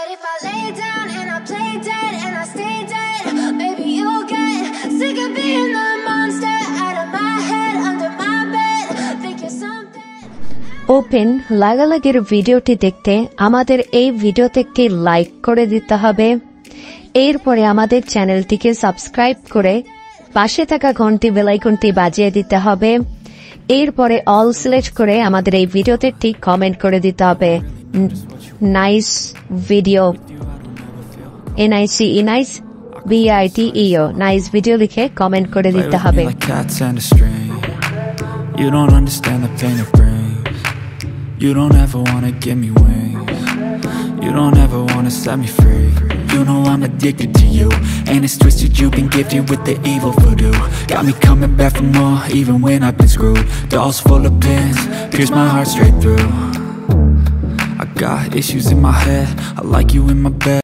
But if I lay down and I play dead and I stay dead, maybe you'll get sick of being the monster out of my head, under my bed. Think you're something. Open লাগালাগির ভিডিওটি দেখতে আমাদের এই ভিডিওতে একটি like করে দিতে হবে। এরপরে আমাদের চ্যানেলটিকে সাবস্ক্রাইব করে পাশে থাকা ঘন্টি বেল আইকনটি বাজিয়ে দিতে হবে। এরপরে অল সিলেক্ট করে আমাদের এই ভিডিওতে একটি কমেন্ট করে দিতে হবে। Nice video, NICE nice BITEO nice video লিখে কমেন্ট করে দিতে হবে। You don't understand the pain it brings. You don't ever wanna give me wings. You don't ever wanna set me free. You know I'm addicted to you, and it's twisted, you've been gifted with the evil voodoo. Got me coming back for more, even when I've been screwed. Dolls full of pins, pierce my heart straight through. I got issues in my head, I like you in my bed.